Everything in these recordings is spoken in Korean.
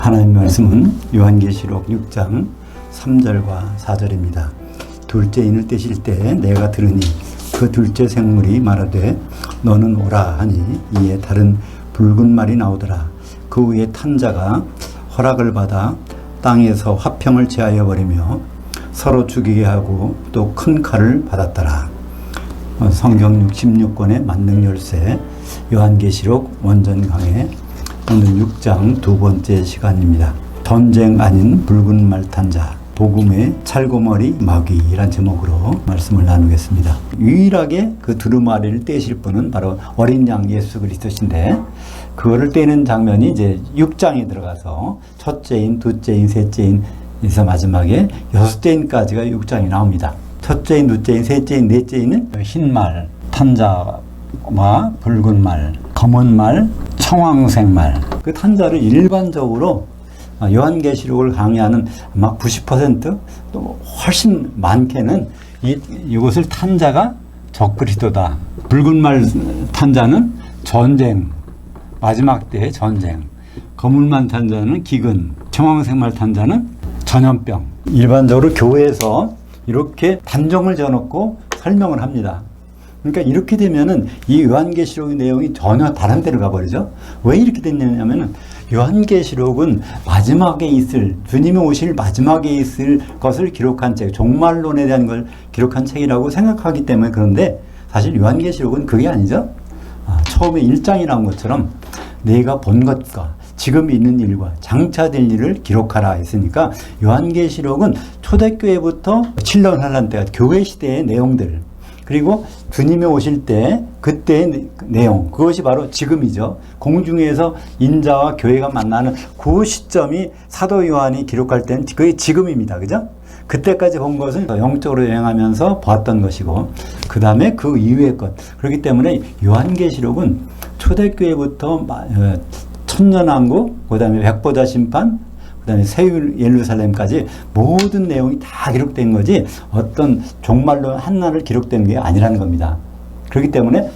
하나님 말씀은 요한계시록 6장 3절과 4절입니다. 둘째 인을 떼실 때 내가 들으니 그 둘째 생물이 말하되 너는 오라 하니 이에 다른 붉은 말이 나오더라. 그 후에 탄자가 허락을 받아 땅에서 화평을 제하여 버리며 서로 죽이게 하고 또 큰 칼을 받았더라. 성경 66권의 만능 열쇠 요한계시록 원전 강해 오늘 6장 두 번째 시간입니다. 전쟁 아닌 붉은 말 탄자 복음의 찰고머리 마귀란 제목으로 말씀을 나누겠습니다. 유일하게 그 두루마리를 떼실 분은 바로 어린 양 예수 그리스도신데 그거를 떼는 장면이 이제 6장에 들어가서 첫째인, 둘째인, 셋째인에서 마지막에 여섯째인까지가 6장이 나옵니다. 첫째인, 둘째인, 셋째인, 넷째인은 흰 말, 탄자와 붉은 말, 검은 말, 청황색 말. 그 탄자를 일반적으로 요한계시록을 강의하는 아마 90% 또 훨씬 많게는 이것을 탄자가 적그리스도다. 붉은 말 탄자는 전쟁, 마지막 때의 전쟁. 검은 말 탄자는 기근, 청황색 말 탄자는 전염병. 일반적으로 교회에서 이렇게 단정을 지어놓고 설명을 합니다. 그러니까 이렇게 되면은 이 요한계시록의 내용이 전혀 다른 데로 가버리죠. 왜 이렇게 됐냐면은 요한계시록은 마지막에 있을, 주님이 오실 마지막에 있을 것을 기록한 책, 종말론에 대한 걸 기록한 책이라고 생각하기 때문에 그런데 사실 요한계시록은 그게 아니죠. 처음에 1장이 나온 것처럼 내가 본 것과 지금 있는 일과 장차 될 일을 기록하라 했으니까 요한계시록은 초대교회부터 7년 환란 때가 교회 시대의 내용들 그리고 주님이 오실 때 그때의 내용 그것이 바로 지금이죠. 공중에서 인자와 교회가 만나는 그 시점이 사도 요한이 기록할 때는 그게 지금입니다. 그죠? 그때까지 본 것은 영적으로 여행하면서 보았던 것이고 그 다음에 그 이후의 것 그렇기 때문에 요한계시록은 초대교회부터 천년왕국 그 다음에 백보자 심판 그 다음에 새 예루살렘까지 모든 내용이 다 기록된 거지 어떤 종말로 한날을 기록된 게 아니라는 겁니다. 그렇기 때문에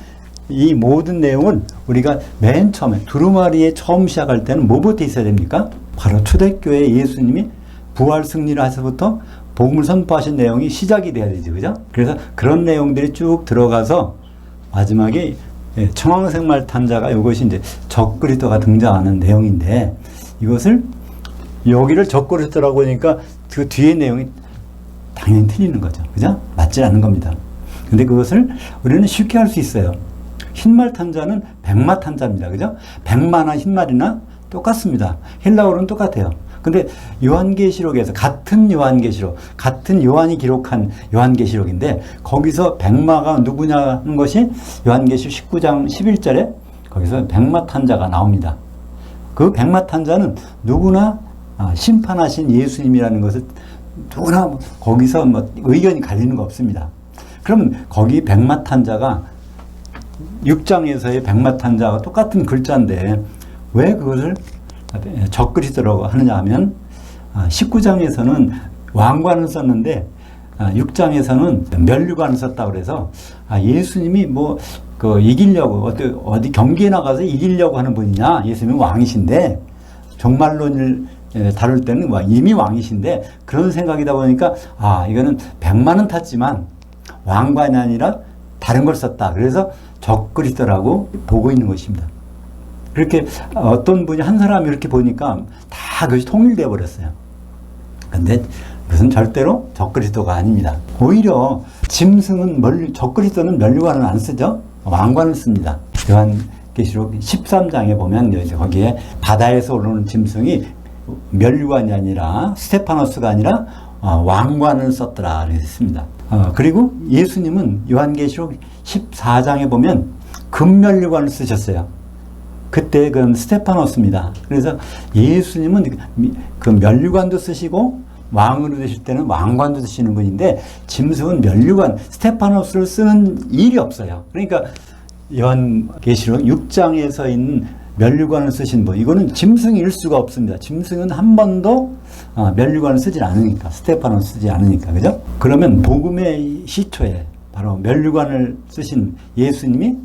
이 모든 내용은 우리가 맨 처음에 두루마리에 처음 시작할 때는 뭐부터 있어야 됩니까? 바로 초대교회 예수님이 부활 승리를 하셔서부터 복음을 선포하신 내용이 시작이 돼야 되죠. 그죠? 그래서 그런 내용들이 쭉 들어가서 마지막에 청황색 말 탄자가 이것이 이제 적그리스도가 등장하는 내용인데 이것을 여기를 적그리스도라고 하니까 그 뒤에 내용이 당연히 틀리는 거죠. 그죠? 맞지 않는 겁니다. 근데 그것을 우리는 쉽게 할 수 있어요. 흰말 탄자는 백마 탄자입니다. 그죠? 백마나 흰말이나 똑같습니다. 헬라어로는 똑같아요. 근데 요한계시록에서 같은 요한계시록, 같은 요한이 기록한 요한계시록인데 거기서 백마가 누구냐 하는 것이 요한계시록 19장 11절에 거기서 백마 탄자가 나옵니다. 그 백마 탄자는 누구나 심판하신 예수님이라는 것을 누구나 거기서 의견이 갈리는 거 없습니다. 그럼 거기 백마 탄자가 6장에서의 백마 탄자와 똑같은 글자인데 왜 그것을 적그리스도라고 하느냐 하면 19장에서는 왕관을 썼는데 6장에서는 면류관을 썼다고 그래서 예수님이 이기려고 어디 경기에 나가서 이기려고 하는 분이냐 예수님은 왕이신데 종말론을 다룰 때는 이미 왕이신데 그런 생각이다 보니까 이거는 백만은 탔지만 왕관이 아니라 다른 걸 썼다. 그래서 적그리스도라고 보고 있는 것입니다. 그렇게 어떤 분이 한 사람이 이렇게 보니까 다 그것이 통일되어 버렸어요. 근데 그것은 절대로 적그리스도가 아닙니다. 오히려 짐승은 적그리스도는 면류관을 안 쓰죠. 왕관을 씁니다. 요한계시록 13장에 보면 이제 거기에 바다에서 올라오는 짐승이 면류관이 아니라 스테파노스가 아니라 왕관을 썼더라 그랬습니다. 그리고 예수님은 요한계시록 14장에 보면 금면류관을 쓰셨어요. 그때 그건 스테파노스입니다. 그래서 예수님은 그 면류관도 쓰시고 왕으로 되실 때는 왕관도 쓰시는 분인데 짐승은 면류관, 스테파노스를 쓰는 일이 없어요. 그러니까 요한계시록 6장에서 있는 면류관을 쓰신 분, 이거는 짐승일 수가 없습니다. 짐승은 한 번도 면류관을 쓰지 않으니까, 스테파노스 쓰지 않으니까, 그죠? 그러면 복음의 시초에 바로 면류관을 쓰신 예수님이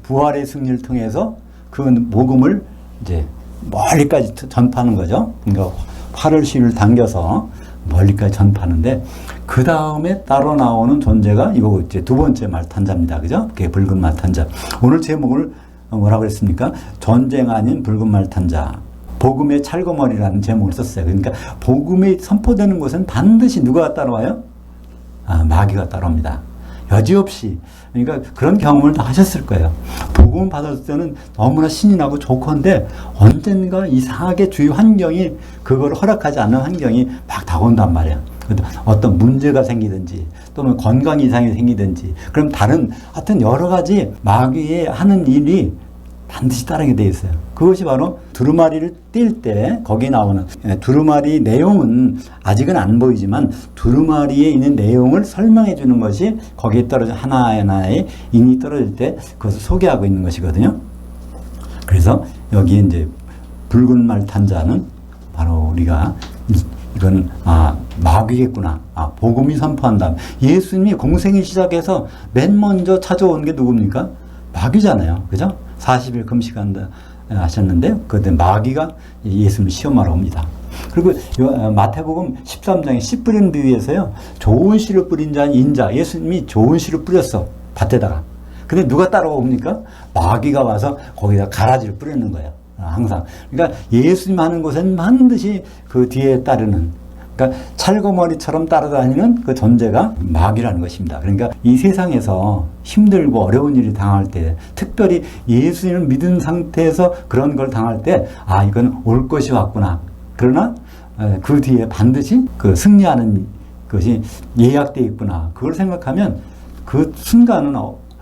부활의 승리를 통해서 그 복음을 이제 멀리까지 전파하는 거죠. 그러니까 활을 실을 당겨서 멀리까지 전파하는데 그 다음에 따로 나오는 존재가 이거 이제 두 번째 말탄자입니다. 그죠? 그게 붉은 말탄자. 오늘 제목을 뭐라고 그랬습니까? 전쟁 아닌 붉은 말탄자. 복음의 찰거머리라는 제목을 썼어요. 그러니까 복음이 선포되는 곳은 반드시 누가 따라와요? 마귀가 따라옵니다. 여지없이. 그러니까 그런 경험을 다 하셨을 거예요. 복음 받을 때는 너무나 신이 나고 좋건데 언젠가 이상하게 주위 환경이 그걸 허락하지 않는 환경이 막 다가온단 말이에요. 어떤 문제가 생기든지 또는 건강 이상이 생기든지 그럼 다른 하여튼 여러 가지 마귀의 하는 일이 반드시 따르게 되어 있어요. 그것이 바로 두루마리를 띌 때 거기 나오는 두루마리 내용은 아직은 안 보이지만 두루마리에 있는 내용을 설명해 주는 것이 거기에 떨어져 하나하나의 인이 떨어질 때 그것을 소개하고 있는 것이거든요. 그래서 여기에 이제 붉은 말 탄자는 바로 우리가 이건 마귀겠구나. 복음이 선포한다. 예수님이 공생이 시작해서 맨 먼저 찾아온 게 누굽니까? 마귀잖아요. 그죠? 40일 금식한다 하셨는데 그때 마귀가 예수님을 시험하러 옵니다. 그리고 마태복음 13장에 씨 뿌리는 비유에서요. 좋은 씨를 뿌린 자는 인자. 예수님이 좋은 씨를 뿌렸어. 밭에다가. 근데 누가 따라옵니까? 마귀가 와서 거기다 가라지를 뿌리는 거예요. 항상. 그러니까 예수님 하는 곳엔 반드시 그 뒤에 따르는 그러니까 찰거머리처럼 따라다니는 그 존재가 마귀라는 것입니다. 그러니까 이 세상에서 힘들고 어려운 일을 당할 때 특별히 예수님을 믿은 상태에서 그런 걸 당할 때 이건 올 것이 왔구나. 그러나 그 뒤에 반드시 그 승리하는 것이 예약되어 있구나. 그걸 생각하면 그 순간은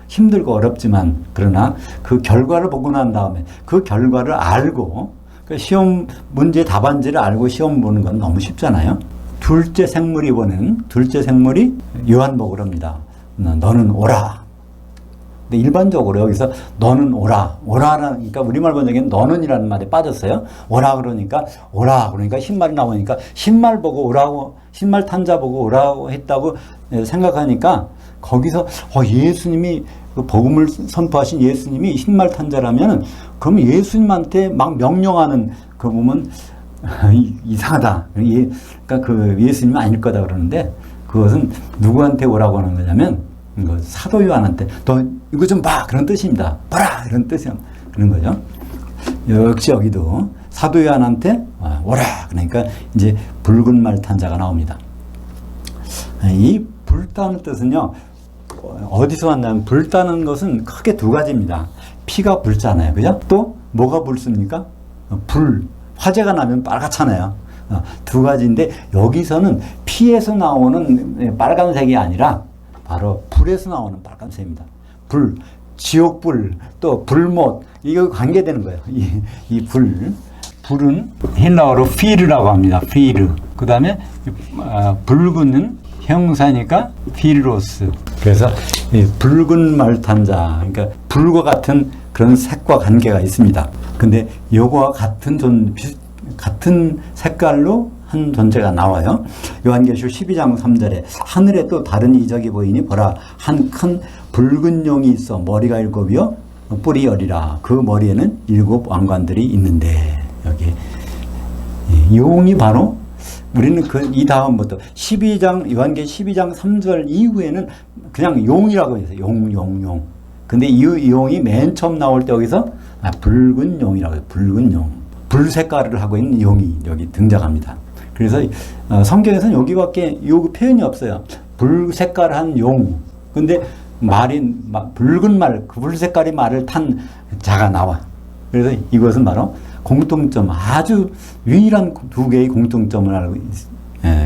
힘들고 어렵지만 그러나 그 결과를 보고 난 다음에 그 결과를 알고 그러니까 시험 문제 답안지를 알고 시험 보는 건 너무 쉽잖아요. 둘째 생물이 보낸 둘째 생물이 요한복을 합니다. 너는 오라. 근데 일반적으로 여기서 너는 오라. 오라라는 그러니까 우리말 번역에는 너는이라는 말이 빠졌어요. 오라 그러니까 흰말이 나오니까 흰말 보고 오라고 흰말 탄자 보고 오라고 했다고 생각하니까 거기서 예수님이 그 복음을 선포하신 예수님이 흰말 탄자라면 그럼 예수님한테 막 명령하는 그 보면 이상하다. 그러니까 그 예수님은 아닐 거다 그러는데 그것은 누구한테 오라고 하는 거냐면 사도 요한한테 너 이거 좀 봐 그런 뜻입니다. 봐라 이런 뜻이야 그런 거죠. 역시 여기도 사도 요한한테 오라 그러니까 이제 붉은 말 탄자가 나옵니다. 이 불다는 뜻은요. 어디서 왔냐면 불다는 것은 크게 두 가지입니다. 피가 붉잖아요. 그죠? 또 뭐가 붉습니까? 불. 화재가 나면 빨갛잖아요. 두 가지인데 여기서는 피에서 나오는 빨간색이 아니라 바로 불에서 나오는 빨간색입니다. 불, 지옥불, 또 불못 이거 관계되는 거예요. 이 불. 불은 헬라어로 피르라고 합니다. 피르. 그 다음에 붉은 형사니까 피르로스. 그래서 붉은 말탄자, 그러니까 불과 같은 그런 색과 관계가 있습니다. 근데 요거와 같은 색깔로 한 존재가 나와요. 요한계시록 12장 3절에 하늘에 또 다른 이적이 보이니 보라 한 큰 붉은 용이 있어 머리가 7이요 뿔이 10이라 그 머리에는 7 왕관들이 있는데 여기 용이 바로 우리는 이 다음부터 12장, 요한계시록 12장 3절 이후에는 그냥 용이라고 해서 용. 근데 이 용이 맨 처음 나올 때 여기서 붉은 용이라고 해요. 붉은 용. 불 색깔을 하고 있는 용이 여기 등장합니다. 그래서 성경에서는 여기밖에 요 표현이 없어요. 불 색깔한 용. 근데 붉은 그 불 색깔의 말을 탄 자가 나와. 그래서 이것은 바로 공통점, 아주 유일한 두 개의 공통점을 알고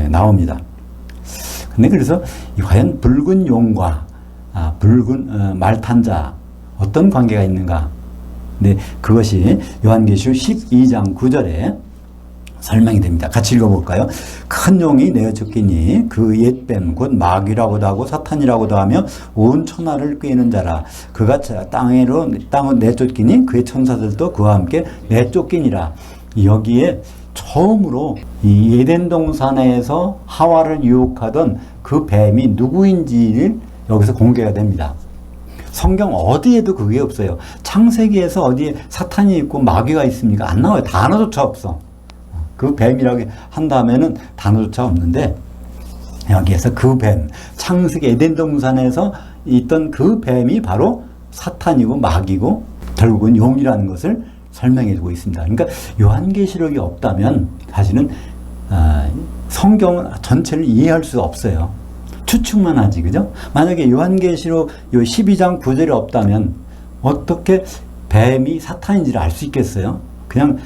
나옵니다. 근데 그래서 과연 붉은 용과 붉은 말탄자 어떤 관계가 있는가? 근데 그것이 요한계시록 12장 9절에 설명이 됩니다. 같이 읽어볼까요? 큰 용이 내어 쫓기니 그 옛뱀 곧 마귀라고도 하고 사탄이라고도 하며 온 천하를 꾀는 자라. 그가 땅으로 내쫓기니 그의 천사들도 그와 함께 내쫓기니라. 여기에 처음으로 이 에덴 동산에서 하와를 유혹하던 그 뱀이 누구인지를 여기서 공개가 됩니다. 성경 어디에도 그게 없어요. 창세기에서 어디에 사탄이 있고 마귀가 있습니까? 안 나와요. 단어조차 없어. 그 뱀이라고 한 다음에는 단어조차 없는데, 여기에서 그 뱀, 창세기 에덴 동산에서 있던 그 뱀이 바로 사탄이고 마귀고 결국은 용이라는 것을 설명해 주고 있습니다. 그러니까 요한계시록이 없다면 사실은 성경 전체를 이해할 수 없어요. 추측만 하지, 그죠? 만약에 요한계시록 12장 9절이 없다면 어떻게 뱀이 사탄인지를 알 수 있겠어요? 그냥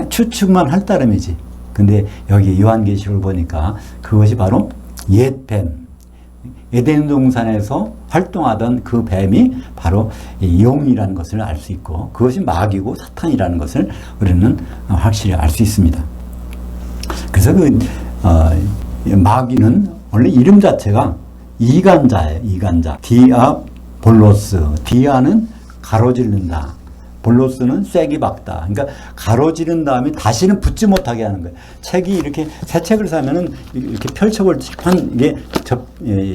추측만 할 따름이지. 근데 여기 요한계시록을 보니까 그것이 바로 옛 뱀, 에덴 동산에서 활동하던 그 뱀이 바로 용이라는 것을 알 수 있고, 그것이 마귀고 사탄이라는 것을 우리는 확실히 알 수 있습니다. 그래서 마귀는 원래 이름 자체가 이간자예요. 이간자. 디아볼로스. 디아는 가로지른다. 볼로스는 쐐기 박다. 그러니까 가로지른 다음에 다시는 붙지 못하게 하는 거예요. 책이 이렇게 새 책을 사면은 이렇게 펼쳐볼 한 이게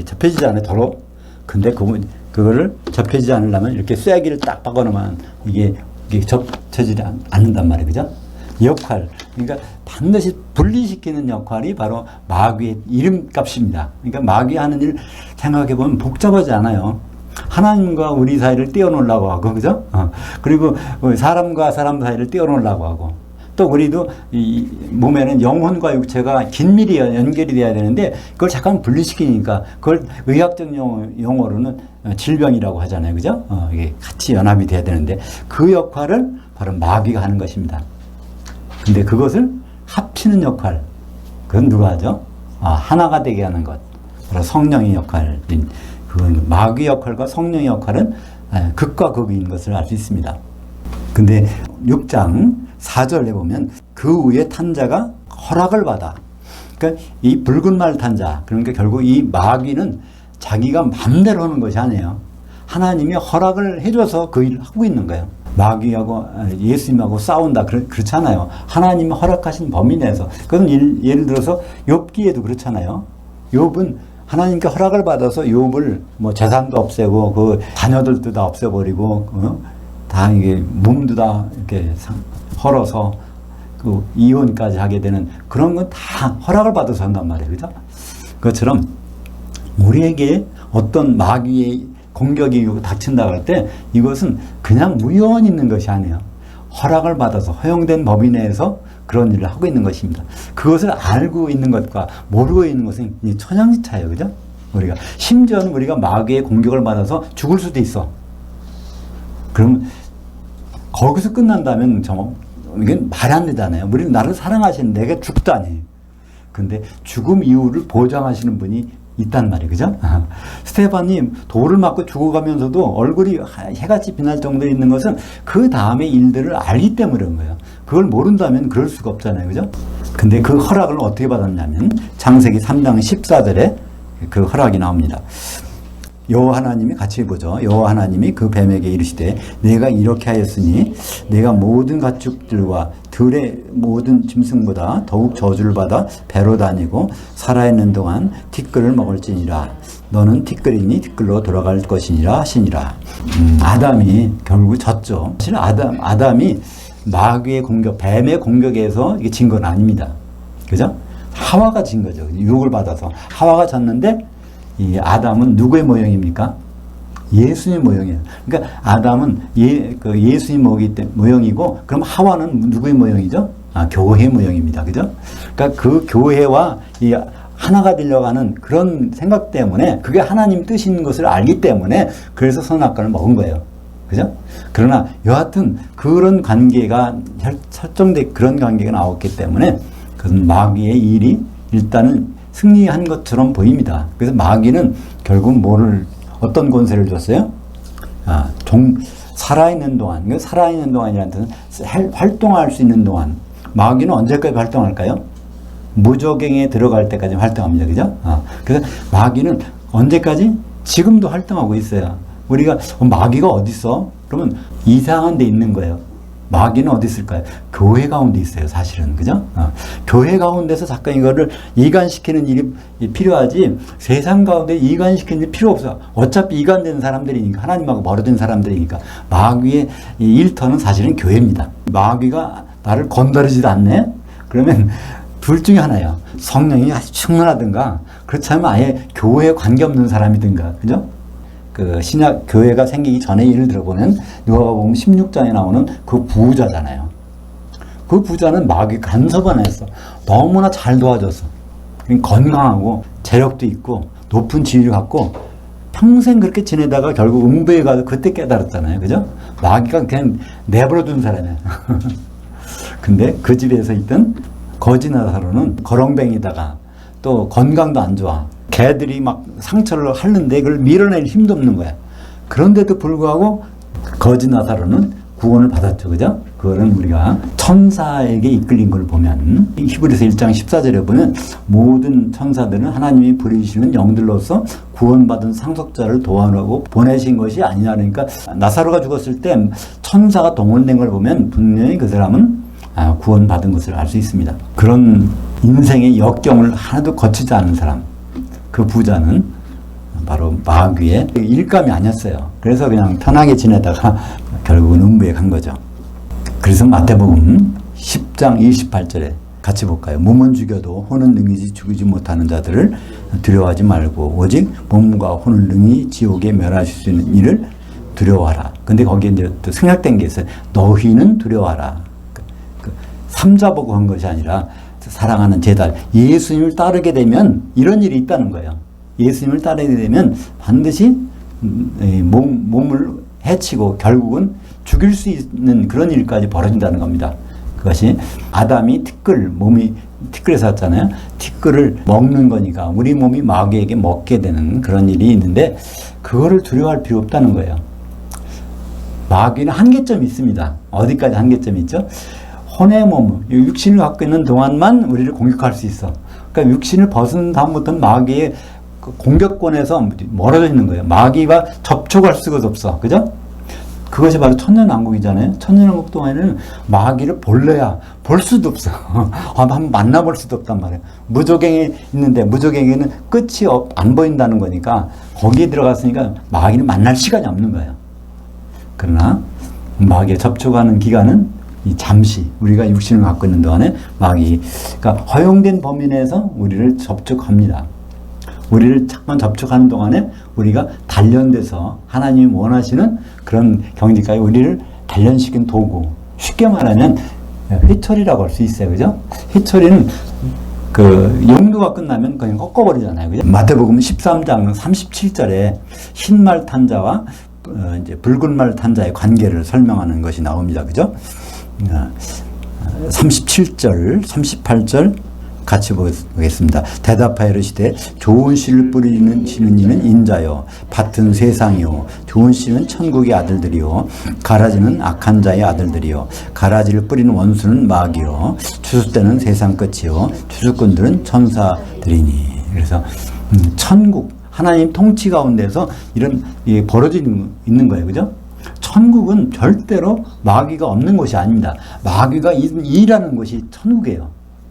접혀지지 않아요. 도로. 근데 그거를 접혀지지 않으려면 이렇게 쐐기를 딱 박아놓으면 이게 접혀지지 않는단 말이에요. 그죠? 역할. 그러니까 반드시 분리시키는 역할이 바로 마귀의 이름값입니다. 그러니까 마귀 하는 일 생각해 보면 복잡하지 않아요. 하나님과 우리 사이를 떼어놓으려고 하고, 그죠? 그리고 사람과 사람 사이를 떼어놓으려고 하고, 또 우리도 이 몸에는 영혼과 육체가 긴밀히 연결이 돼야 되는데 그걸 잠깐 분리시키니까 그걸 의학적 용어로는 질병이라고 하잖아요, 그죠? 이게 같이 연합이 돼야 되는데 그 역할을 바로 마귀가 하는 것입니다. 근데 그것을 합치는 역할, 그건 누가 하죠? 하나가 되게 하는 것, 바로 성령의 역할인, 그건 마귀 역할과 성령의 역할은 극과 극인 것을 알 수 있습니다. 근데 6장 4절에 보면 그 후에 탄 자가 허락을 받아. 그러니까 이 붉은 말 탄 자, 그러니까 결국 이 마귀는 자기가 마음대로 하는 것이 아니에요. 하나님이 허락을 해줘서 그 일을 하고 있는 거예요. 마귀하고 예수님하고 싸운다, 그렇잖아요. 하나님이 허락하신 범위 내에서. 그건 예를 들어서 욥기에도 그렇잖아요. 욥은 하나님께 허락을 받아서 욥을 뭐 재산도 없애고 그 자녀들도 다 없애버리고 다 이게 몸도 다 이렇게 헐어서 그 이혼까지 하게 되는 그런 건 다 허락을 받아서 한단 말이에요, 그죠? 그것처럼 우리에게 어떤 마귀의 공격이 닥친다고 할 때 이것은 그냥 무효한 있는 것이 아니에요. 허락을 받아서 허용된 범위 내에서 그런 일을 하고 있는 것입니다. 그것을 알고 있는 것과 모르고 있는 것은 천양지차예요, 그죠? 우리가 심지어는 우리가 마귀의 공격을 받아서 죽을 수도 있어. 그럼 거기서 끝난다면 이건 말이 안 되잖아요. 우리는 나를 사랑하시는 내가 죽다니. 근데 죽음 이후를 보장하시는 분이 있단 말이에요, 그죠? 스테반님 돌을 맞고 죽어가면서도 얼굴이 해같이 빛날 정도로 있는 것은 그 다음의 일들을 알기 때문에 그런 거예요. 그걸 모른다면 그럴 수가 없잖아요, 그죠? 근데 그 허락을 어떻게 받았냐면 창세기 3장 14절에 그 허락이 나옵니다. 여호와 하나님이 같이 보죠. 여호와 하나님이 그 뱀에게 이르시되 내가 이렇게 하였으니 내가 모든 가축들과 들의 모든 짐승보다 더욱 저주를 받아 배로 다니고 살아있는 동안 티끌을 먹을지니라. 너는 티끌이니 티끌로 돌아갈 것이니라 하시니라. 아담이 결국 졌죠. 사실 아담이 마귀의 공격, 뱀의 공격에서 이게 진 건 아닙니다. 그죠? 하와가 진 거죠. 유혹을 받아서 하와가 졌는데 이 아담은 누구의 모형입니까? 예수님 모형이에요. 그러니까 아담은 예수님 모형이고, 그럼 하와는 누구의 모형이죠? 교회 모형입니다. 그죠? 그러니까 그 교회와 이 하나가 되려고 하는 그런 생각 때문에, 그게 하나님 뜻인 것을 알기 때문에, 그래서 선악과를 먹은 거예요. 그죠? 그러나 여하튼 그런 관계가 설정된 그런 관계가 나왔기 때문에, 그것은 마귀의 일이 일단은 승리한 것처럼 보입니다. 그래서 마귀는 결국 어떤 권세를 줬어요? 살아있는 동안, 살아있는 동안이라는 뜻은 활동할 수 있는 동안. 마귀는 언제까지 활동할까요? 무저갱에 들어갈 때까지 활동합니다. 그죠? 그래서 마귀는 언제까지? 지금도 활동하고 있어요. 우리가 마귀가 어디 있어? 그러면 이상한 데 있는 거예요. 마귀는 어디 있을까요? 교회 가운데 있어요, 사실은. 그죠? 교회 가운데서 잠깐 이거를 이간시키는 일이 필요하지, 세상 가운데 이간시키는 일이 필요 없어. 어차피 이간된 사람들이니까, 하나님하고 멀어진 사람들이니까. 마귀의 이 일터는 사실은 교회입니다. 마귀가 나를 건드리지도 않네? 그러면 둘 중에 하나예요. 성령이 아주 충만하든가, 그렇지 않으면 아예 교회에 관계없는 사람이든가. 그죠? 그 신약 교회가 생기기 전에 예를 들어보면 누가복음 16장에 나오는 그 부자잖아요. 그 부자는 마귀 간섭을 안 했어. 너무나 잘 도와줬어. 건강하고 재력도 있고 높은 지위를 갖고 평생 그렇게 지내다가 결국 음부에 가서 그때 깨달았잖아요. 그죠? 마귀가 그냥 내버려둔 사람이에요. 근데 그 집에서 있던 거지 나사로는 거렁뱅이다가 또 건강도 안 좋아. 개들이 막 상처를 핥는데 그걸 밀어낼 힘도 없는 거야. 그런데도 불구하고 거지 나사로는 구원을 받았죠. 그죠? 그거는 우리가 천사에게 이끌린 걸 보면 히브리서 1장 14절에 보면 모든 천사들은 하나님이 부르시는 영들로서 구원받은 상속자를 도와내고 보내신 것이 아니냐. 그러니까 나사로가 죽었을 때 천사가 동원된 걸 보면 분명히 그 사람은 구원받은 것을 알 수 있습니다. 그런 인생의 역경을 하나도 거치지 않은 사람, 그 부자는 바로 마귀의 일감이 아니었어요. 그래서 그냥 편하게 지내다가 결국은 음부에 간 거죠. 그래서 마태복음 10장 28절에 같이 볼까요? 몸은 죽여도 혼은 능히 죽이지 못하는 자들을 두려워하지 말고 오직 몸과 혼을 능히 지옥에 멸하실 수 있는 일을 두려워하라. 근데 거기에 이제 또 생략된 게 있어요. 너희는 두려워하라. 삼자보고 한 것이 아니라 사랑하는 제자 예수님을 따르게 되면 이런 일이 있다는 거예요. 예수님을 따르게 되면 반드시 몸을 해치고 결국은 죽일 수 있는 그런 일까지 벌어진다는 겁니다. 그것이 아담이 몸이 티끌에서 왔잖아요. 티끌을 먹는 거니까 우리 몸이 마귀에게 먹게 되는 그런 일이 있는데 그거를 두려워할 필요 없다는 거예요. 마귀는 한계점이 있습니다. 어디까지 한계점이 있죠? 혼의 몸, 육신을 갖고 있는 동안만 우리를 공격할 수 있어. 그러니까 육신을 벗은 다음부터는 마귀의 공격권에서 멀어져 있는 거예요. 마귀가 접촉할 수가 없어. 그죠? 그것이 바로 천년왕국이잖아요. 천년왕국 동안에는 마귀를 볼래야 볼 수도 없어. 한번 만나볼 수도 없단 말이에요. 무조갱이 있는데 무조갱이는 끝이 안 보인다는 거니까 거기에 들어갔으니까 마귀는 만날 시간이 없는 거예요. 그러나 마귀에 접촉하는 기간은 잠시 우리가 육신을 갖고 있는 동안에 마귀가 허용된 범위 내에서 우리를 접촉합니다. 우리를 잠깐 접촉하는 동안에 우리가 단련돼서 하나님이 원하시는 그런 경지까지 우리를 단련시킨 도구. 쉽게 말하면 회초리라고 할 수 있어요. 그죠? 회초리는 그 용도가 끝나면 그냥 꺾어버리잖아요. 그죠? 마태복음 13장 37절에 흰말 탄 자와 이제 붉은 말 탄 자의 관계를 설명하는 것이 나옵니다. 그죠? 37절, 38절 같이 보겠습니다. 대답하여 이르시되 좋은 씨를 뿌리는 이는 인자요 밭은 세상이요 좋은 씨는 천국의 아들들이요 가라지는 악한 자의 아들들이요 가라지를 뿌리는 원수는 마귀요 추수때는 세상 끝이요 추수꾼들은 천사들이니. 그래서 천국 하나님 통치 가운데서 이런 벌어지고 있는 거예요. 그죠? 천국은 절대로 마귀가 없는 곳이 아닙니다. 마귀가 일하는 곳이 천국이에요.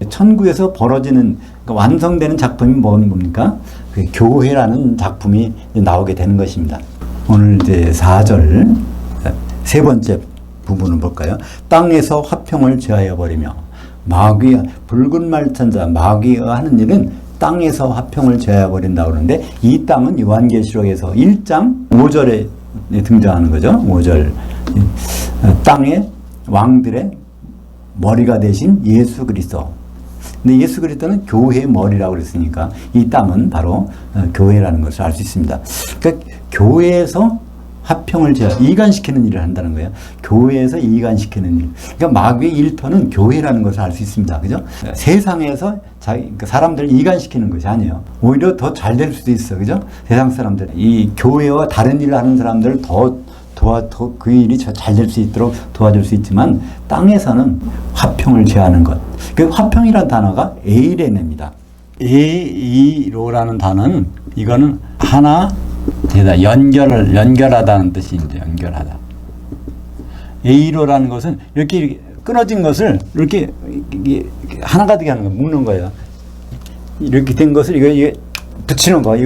천국에서 벌어지는 그러니까 완성되는 작품이 뭡니까? 그 교회라는 작품이 나오게 되는 것입니다. 오늘 이제 4절 세 번째 부분을 볼까요? 땅에서 화평을 제하여 버리며 마귀 붉은 말 탄 자 마귀가 하는 일은 땅에서 화평을 제하여 버린다고 그러는데 이 땅은 요한계시록에서 1장 5절에 등장하는 거죠. 5절 땅의 왕들의 머리가 되신 예수 그리스도. 근데 예수 그리스도는 교회의 머리라고 그랬으니까 이 땅은 바로 교회라는 것을 알 수 있습니다. 그러니까 교회에서 화평을 이간시키는 일을 한다는 거예요. 교회에서 이간시키는 일. 그러니까 마귀의 일터는 교회라는 것을 알 수 있습니다. 그죠? 세상에서 그러니까 사람들을 이간시키는 것이 아니에요. 오히려 더 잘 될 수도 있어. 그죠? 세상 사람들. 이 교회와 다른 일을 하는 사람들을 더 그 일이 잘 될 수 있도록 도와줄 수 있지만 땅에서는 화평을 제하는 것. 그 화평이라는 단어가 에이레네입니다. 에이로라는 단어는 이거는 하나 되다 연결하다는 뜻인데 연결하다. 에이로라는 것은 이렇게 끊어진 것을 이렇게 하나가 되게 하는 거, 묶는 거예요. 이렇게 된 것을 이게 붙이는 거.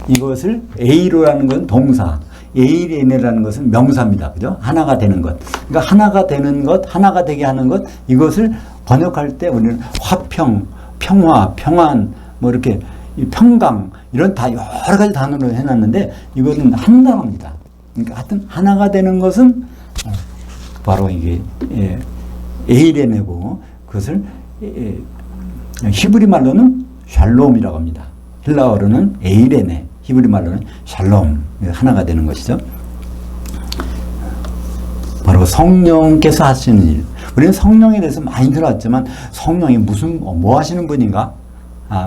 이것을 에이로라는 건 동사, 에이레네라는 것은 명사입니다. 그죠? 하나가 되는 것. 그러니까 하나가 되는 것, 하나가 되게 하는 것, 이것을 번역할 때 우리는 화평, 평화, 평안, 뭐 이렇게 평강, 이런 다 여러 가지 단어로 해놨는데 이거는 한 단어입니다. 그러니까 하여튼 하나가 되는 것은 바로 이게 에이레네고, 그것을 히브리 말로는 샬롬이라고 합니다. 헬라어로는 에이레네, 히브리 말로는 샬롬, 하나가 되는 것이죠. 바로 성령께서 하시는 일. 우리는 성령에 대해서 많이 들어왔지만 성령이 뭐 하시는 분인가?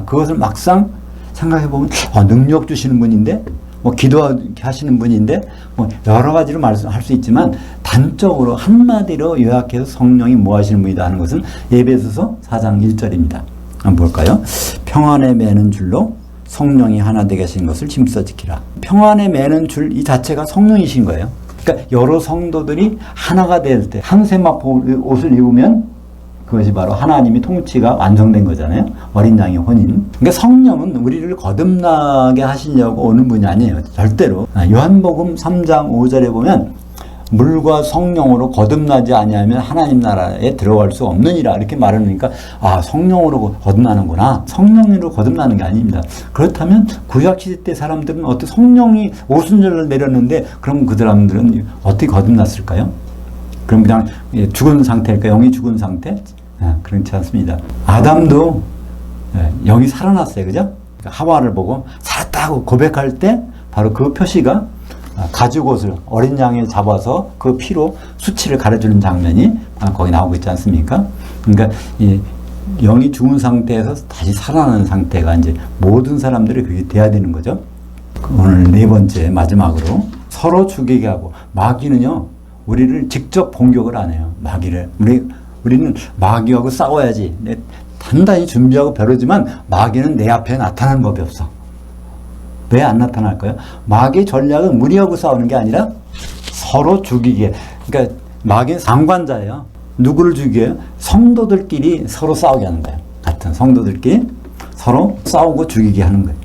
그것을 막상 생각해 보면 능력 주시는 분인데, 뭐 기도하시는 분인데, 뭐 여러 가지로 말씀할 수 있지만 단적으로 한마디로 요약해서 성령이 뭐 하시는 분이다 하는 것은 에베소서 4장 1절입니다. 한번 볼까요? 평안에 매는 줄로 성령이 하나 되게 하신 것을 힘써 지키라. 평안에 매는 줄 이 자체가 성령이신 거예요. 그러니까 여러 성도들이 하나가 될 때 한 세마포 옷을 입으면 그것이 바로 하나님의 통치가 완성된 거잖아요. 어린 양의 혼인. 그러니까 성령은 우리를 거듭나게 하시려고 오는 분이 아니에요. 절대로. 요한복음 3장 5절에 보면 물과 성령으로 거듭나지 아니하면 하나님 나라에 들어갈 수 없느니라 이렇게 말하니까 성령으로 거듭나는구나. 성령으로 거듭나는 게 아닙니다. 그렇다면 구약시대 때 사람들은 어떻게 성령이 오순절을 내렸는데 그럼 그 사람들은 어떻게 거듭났을까요? 그럼 그냥 죽은 상태일까? 영이 죽은 상태? 그렇지 않습니다. 아담도 영이 살아났어요. 그죠? 하와를 보고 살았다고 고백할 때 바로 그 표시가 가죽옷을 어린 양에 잡아서 그 피로 수치를 가려주는 장면이 거기 나오고 있지 않습니까? 그러니까 이 영이 죽은 상태에서 다시 살아나는 상태가 이제 모든 사람들이 그게 돼야 되는 거죠. 오늘 네 번째 마지막으로 서로 죽이게 하고, 마귀는요 우리를 직접 공격을 안 해요. 마귀를 우리는 마귀하고 싸워야지 단단히 준비하고 벼르지만 마귀는 내 앞에 나타나는 법이 없어. 왜 안 나타날까요? 마귀의 전략은 우리하고 싸우는 게 아니라 서로 죽이게. 그러니까 마귀는 상관자예요. 누구를 죽여요? 성도들끼리 서로 싸우게 하는 거예요. 같은 성도들끼리 서로 싸우고 죽이게 하는 거예요.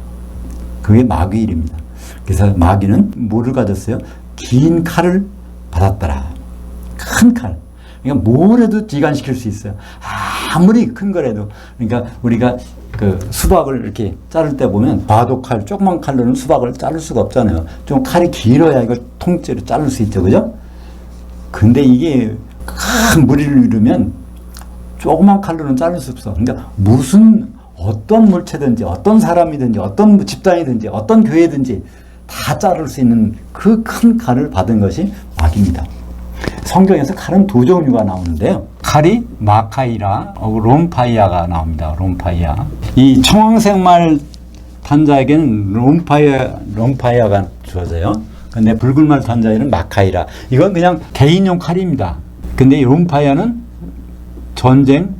그게 마귀 일입니다. 그래서 마귀는 뭐를 가졌어요? 긴 칼을 받았더라. 큰 칼. 그러니까 뭘 해도 기간시킬 수 있어요. 아무리 큰 거라도. 그러니까 우리가 그 수박을 이렇게 자를 때 보면 과도칼, 조그만 칼로는 수박을 자를 수가 없잖아요. 좀 칼이 길어야 이걸 통째로 자를 수 있죠. 그죠? 근데 이게 큰 무리를 이루면 조그만 칼로는 자를 수 없어. 그러니까 어떤 물체든지 어떤 사람이든지 어떤 집단이든지 어떤 교회든지 다 자를 수 있는 그 큰 칼을 받은 것이 마귀입니다. 성경에서 칼은 두 종류가 나오는데요. 칼이 마카이라, 롬파이아가 나옵니다. 롬파이아. 이 청황색말 탄자에게는 롬파이아가 주어져요. 근데 붉은말 탄자에는 마카이라. 이건 그냥 개인용 칼입니다. 근데 이 롬파이아는 전쟁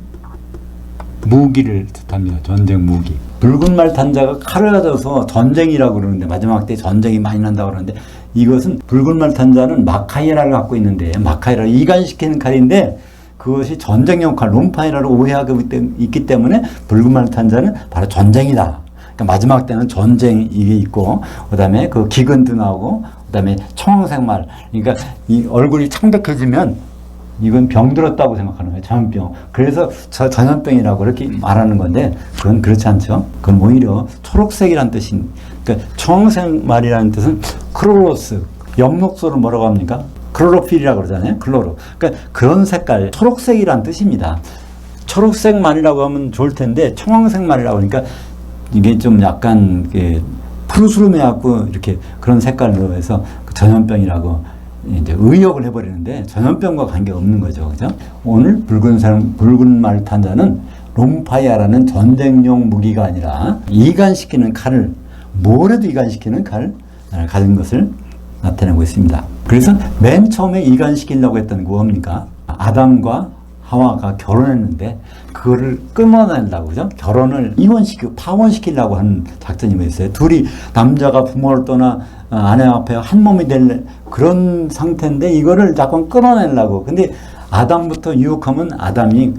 무기를 뜻합니다. 전쟁 무기. 붉은말 탄자가 칼을 가져서 전쟁이라고 그러는데, 마지막 때 전쟁이 많이 난다고 그러는데, 이것은 붉은말 탄자는 마카이라를 갖고 있는데, 마카이라를 이간시키는 칼인데 그것이 전쟁용 칼, 롬파이라를 오해하고 있기 때문에 붉은말 탄자는 바로 전쟁이다. 그러니까 마지막 때는 전쟁이 있고, 그 다음에 그 기근도 나오고, 그 다음에 청황색 말. 그러니까 이 얼굴이 창백해지면 이건 병들었다고 생각하는 거예요. 전염병. 그래서 전염병이라고 그렇게 말하는 건데, 그건 그렇지 않죠. 그건 오히려 초록색이라는 뜻인, 그러니까 청색 말이라는 뜻은 크로로스, 엽록소를 뭐라고 합니까? 클로로필이라고 그러잖아요. 클로로. 그러니까 그런 색깔, 초록색이라는 뜻입니다. 초록색 말이라고 하면 좋을 텐데 청황색 말이라고 하니까 이게 좀 약간 푸르스름해갖고 이렇게 그런 색깔로 해서 전염병이라고 이제 의역을 해버리는데 전염병과 관계가 없는 거죠. 그죠? 오늘 붉은 말 탄자는 롬파이아라는 전쟁용 무기가 아니라 이간시키는 칼을, 뭘 해도 이간시키는 칼을 가진 것을 나타내고 있습니다. 그래서 맨 처음에 이간시키려고 했던 게 뭡니까? 아담과 하와가 결혼했는데 그거를 끊어낸다고, 그죠? 결혼을 이혼시키고 파혼시키려고 하는 작전이 뭐 있어요. 둘이 남자가 부모를 떠나 아내 앞에 한 몸이 될 그런 상태인데 이거를 자꾸 끊어내려고. 근데 아담부터 유혹하면 아담이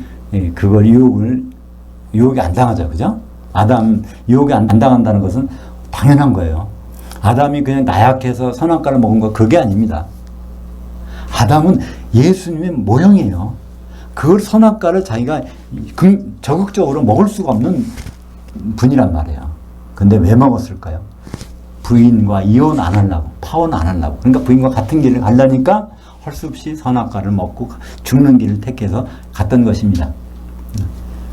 그걸 유혹이 안 당하죠, 그죠? 아담 유혹이 안 당한다는 것은 당연한 거예요. 아담이 그냥 나약해서 선악과를 먹은 거 그게 아닙니다. 아담은 예수님의 모형이에요. 그걸 선악과를 자기가 적극적으로 먹을 수가 없는 분이란 말이에요. 근데 왜 먹었을까요? 부인과 이혼 안 하려고, 파혼 안 하려고. 그러니까 부인과 같은 길을 가려니까 할 수 없이 선악과를 먹고 죽는 길을 택해서 갔던 것입니다.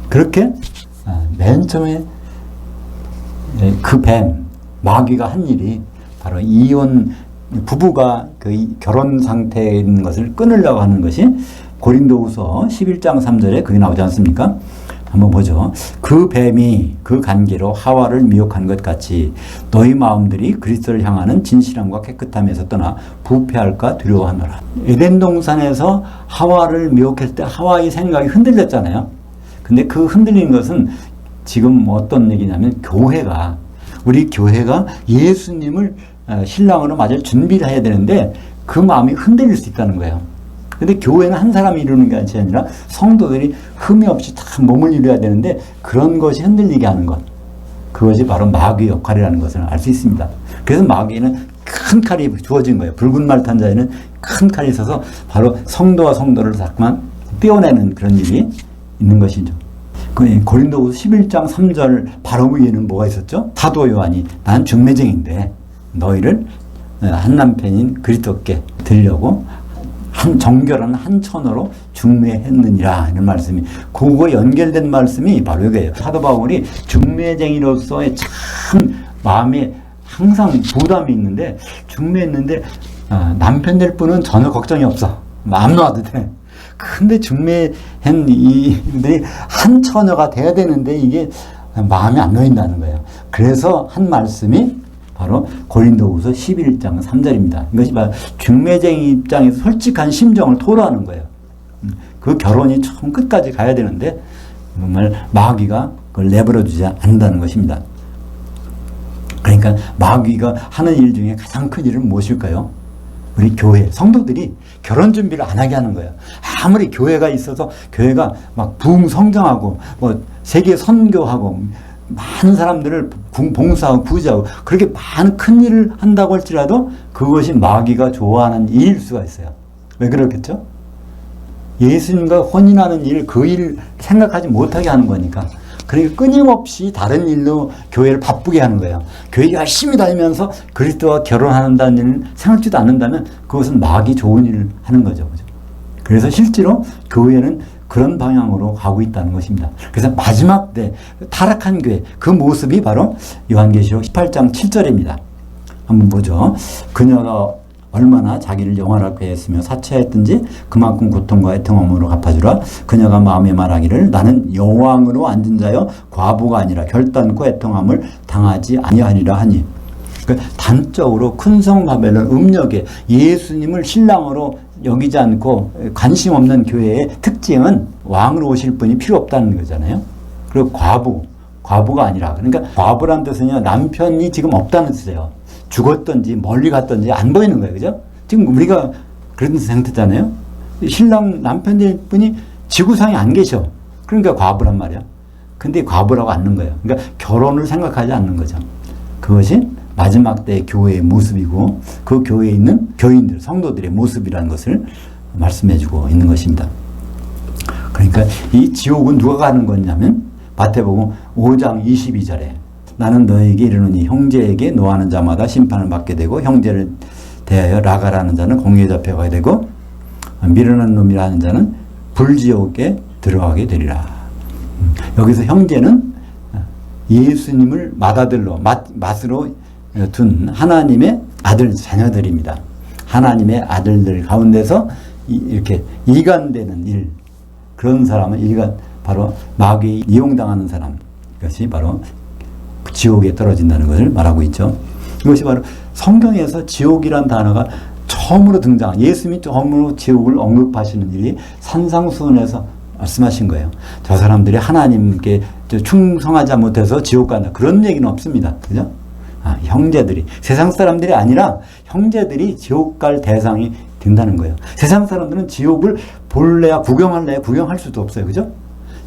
그렇게 맨 처음에 그 뱀, 마귀가 한 일이 바로 이혼 부부가 그 결혼 상태에 있는 것을 끊으려고 하는 것이 고린도후서 11장 3절에 그게 나오지 않습니까? 한번 보죠. 그 뱀이 그 관계로 하와를 미혹한 것 같이 너희 마음들이 그리스도를 향하는 진실함과 깨끗함에서 떠나 부패할까 두려워하노라. 에덴 동산에서 하와를 미혹했을 때 하와의 생각이 흔들렸잖아요. 근데 그 흔들린 것은 지금 어떤 얘기냐면 우리 교회가 예수님을 신랑으로 맞을 준비를 해야 되는데 그 마음이 흔들릴 수 있다는 거예요. 근데 교회는 한 사람이 이루는 게 아니라 성도들이 흠이 없이 다 몸을 이루어야 되는데 그런 것이 흔들리게 하는 것. 그것이 바로 마귀의 역할이라는 것을 알 수 있습니다. 그래서 마귀는 큰 칼이 주어진 거예요. 붉은 말 탄 자에는 큰 칼이 있어서 바로 성도와 성도를 자꾸만 떼어내는 그런 일이 있는 것이죠. 고린도후서 11장 3절 바로 위에는 뭐가 있었죠? 사도 요한이 난 중매쟁인데 너희를 한 남편인 그리스도께 드리려고 정결한 한 천으로 중매했느니라. 이런 말씀이, 그거 연결된 말씀이 바로 이거예요. 사도 바울이 중매쟁이로서의 참 마음에 항상 부담이 있는데, 중매했는데 남편 될 분은 전혀 걱정이 없어. 마음 놓아도 돼. 근데 중매한 이들이 한 처녀가 돼야 되는데 이게 마음이 안 놓인다는 거예요. 그래서 한 말씀이 바로 고린도후서 11장 3절입니다. 이것이 바로 중매쟁이 입장에서 솔직한 심정을 토로하는 거예요. 그 결혼이 처음 끝까지 가야 되는데 정말 마귀가 그걸 내버려 두지 않는다는 것입니다. 그러니까 마귀가 하는 일 중에 가장 큰 일은 무엇일까요? 우리 교회 성도들이 결혼 준비를 안 하게 하는 거예요. 아무리 교회가 있어서 교회가 막 부흥 성장하고 뭐 세계 선교하고 많은 사람들을 봉사하고 구제하고 그렇게 많은 큰 일을 한다고 할지라도 그것이 마귀가 좋아하는 일일 수가 있어요. 왜 그렇겠죠? 예수님과 혼인하는 일, 그 일 생각하지 못하게 하는 거니까. 그러니까 끊임없이 다른 일로 교회를 바쁘게 하는 거예요. 교회 열심히 다니면서 그리스도와 결혼한다는 일을 생각지도 않는다면 그것은 마귀 좋은 일을 하는 거죠. 그래서 실제로 교회는 그런 방향으로 가고 있다는 것입니다. 그래서 마지막 때 타락한 교회, 그 모습이 바로 요한계시록 18장 7절입니다. 한번 보죠. 그녀가 얼마나 자기를 영원하게 했으며 사처했든지 그만큼 고통과 애통함으로 갚아주라. 그녀가 마음에 말하기를 나는 여왕으로 앉은 자여 과부가 아니라 결단코 애통함을 당하지 아니하리라 하니. 단적으로 큰 성 바벨론 음력에 예수님을 신랑으로 여기지 않고 관심 없는 교회의 특징은 왕으로 오실 분이 필요 없다는 거잖아요. 그리고 과부가 아니라, 그러니까 과부란 뜻은요, 남편이 지금 없다는 뜻이에요. 죽었던지 멀리 갔던지 안 보이는 거예요. 그죠? 지금 우리가 그런 상태잖아요. 신랑 남편될 분이 지구상에 안 계셔. 그러니까 과부란 말이야. 근데 과부라고 않는 거예요. 그러니까 결혼을 생각하지 않는 거죠. 그것이 마지막 때의 교회의 모습이고 그 교회에 있는 교인들, 성도들의 모습이라는 것을 말씀해주고 있는 것입니다. 그러니까 이 지옥은 누가 가는 거냐면 마태복음 5장 22절에 나는 너에게 이르노니 형제에게 노하는 자마다 심판을 받게 되고 형제를 대하여 라가라는 자는 공의에 잡혀가게 되고 미련한 놈이라 하는 자는 불지옥에 들어가게 되리라. 여기서 형제는 예수님을 맛으로 둔 하나님의 아들 자녀들입니다. 하나님의 아들들 가운데서 이렇게 이간되는 일, 그런 사람은 바로 마귀에 이용당하는 사람, 이것이 바로 지옥에 떨어진다는 것을 말하고 있죠. 이것이 바로 성경에서 지옥이란 단어가 처음으로 등장, 예수님이 처음으로 지옥을 언급하시는 일이 산상수훈에서 말씀하신 거예요. 저 사람들이 하나님께 충성하지 못해서 지옥 간다. 그런 얘기는 없습니다. 그죠? 형제들이, 세상 사람들이 아니라 형제들이 지옥 갈 대상이 된다는 거예요. 세상 사람들은 지옥을 볼래야 구경할래야 구경할 수도 없어요. 그죠?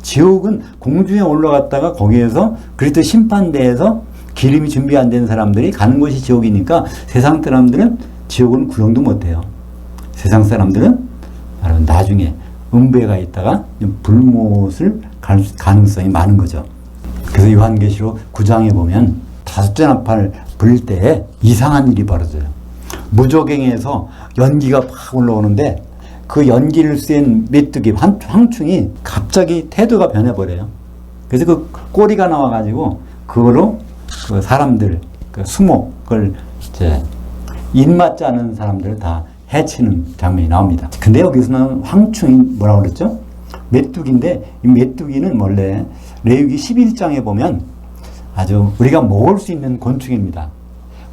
지옥은 공중에 올라갔다가 거기에서 그리스도 심판대에서 기름이 준비 안 된 사람들이 가는 곳이 지옥이니까 세상 사람들은 지옥은 구경도 못해요. 세상 사람들은 바로 나중에 음부에 가 있다가 불못을 갈 가능성이 많은 거죠. 그래서 요한계시록 9장에 보면 5째 나팔을 불 때에 이상한 일이 벌어져요. 무조갱에서 연기가 팍 올라오는데 그 연기를 쐬인 메뚜기 황충이 갑자기 태도가 변해버려요. 그래서 그 꼬리가 나와가지고 그거로 그 사람들, 그 수목을 이제 입맞지 않은 사람들을 다 해치는 장면이 나옵니다. 근데 여기서는 황충이 뭐라고 그랬죠? 메뚜기인데 이 메뚜기는 원래 레위기 11장에 보면 아주 우리가 먹을 수 있는 곤충입니다.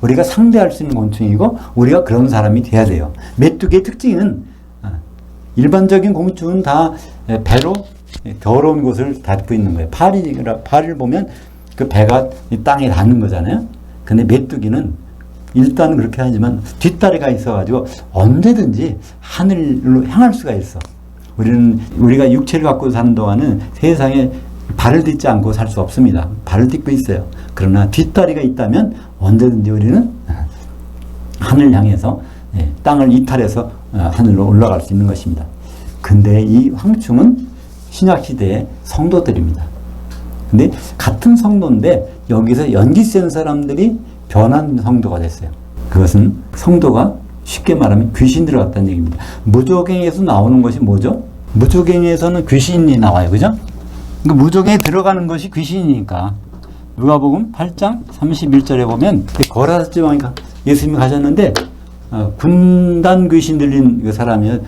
우리가 상대할 수 있는 곤충이고 우리가 그런 사람이 돼야 돼요. 메뚜기의 특징은 일반적인 곤충은 다 배로 더러운 곳을 닿고 있는 거예요. 파리를 보면 그 배가 땅에 닿는 거잖아요. 근데 메뚜기는 일단은 그렇게 하지만 뒷다리가 있어가지고 언제든지 하늘로 향할 수가 있어. 우리가 육체를 갖고 사는 동안은 세상에 발을 딛지 않고 살 수 없습니다. 발을 딛고 있어요. 그러나 뒷다리가 있다면 언제든지 우리는 하늘 향해서 땅을 이탈해서 하늘로 올라갈 수 있는 것입니다. 근데 이 황충은 신약시대의 성도들입니다. 근데 같은 성도인데 여기서 연기 센 사람들이 변한 성도가 됐어요. 그것은 성도가 쉽게 말하면 귀신 들어갔다는 얘기입니다. 무조갱에서 나오는 것이 뭐죠? 무조갱에서는 귀신이 나와요. 그죠? 그러니까 무조갱에 들어가는 것이 귀신이니까 누가복음 8장 31절에 보면 거라사 지방에 예수님이 가셨는데 군단 귀신 들린 그 사람이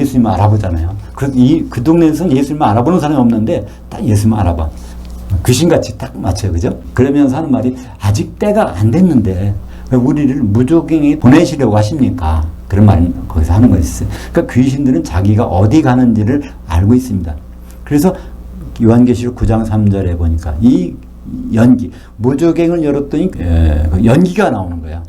예수님을 알아보잖아요. 그 동네에서는 예수님을 알아보는 사람이 없는데 딱 예수님을 알아봐. 귀신같이 딱 맞춰요. 그죠? 그러면서 하는 말이 아직 때가 안 됐는데 왜 우리를 무조갱에 보내시려고 하십니까? 그런 말 거기서 하는 거 있어요. 그러니까 귀신들은 자기가 어디 가는지를 알고 있습니다. 그래서 요한계시록 9장 3절에 보니까 이 연기, 무조갱을 열었더니 연기가 나오는 거야.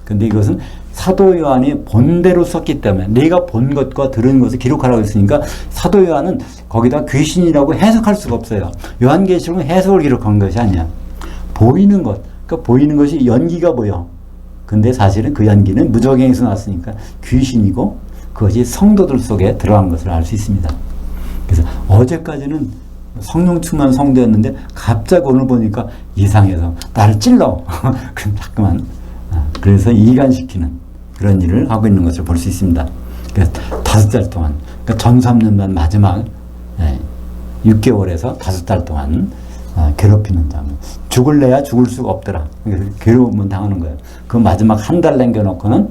근데 이것은 사도 요한이 본대로 썼기 때문에 내가 본 것과 들은 것을 기록하라고 했으니까 사도 요한은 거기다 귀신이라고 해석할 수가 없어요. 요한계시록은 해석을 기록한 것이 아니야. 보이는 것, 그러니까 보이는 것이 연기가 보여. 근데 사실은 그 연기는 무조갱에서 났으니까 귀신이고 그것이 성도들 속에 들어간 것을 알 수 있습니다. 그래서 어제까지는 성령 충만 성도였는데 갑자기 오늘 보니까 이상해서 나를 찔러. 자꾸만. 그래서 이간시키는 그런 일을 하고 있는 것을 볼 수 있습니다. 그래서 5달 동안, 그러니까 전삼년단 마지막 6개월에서 5달 동안 괴롭히는 장면. 죽을래야 죽을 수가 없더라. 괴로움은 당하는 거예요. 그 마지막 한 달 남겨놓고는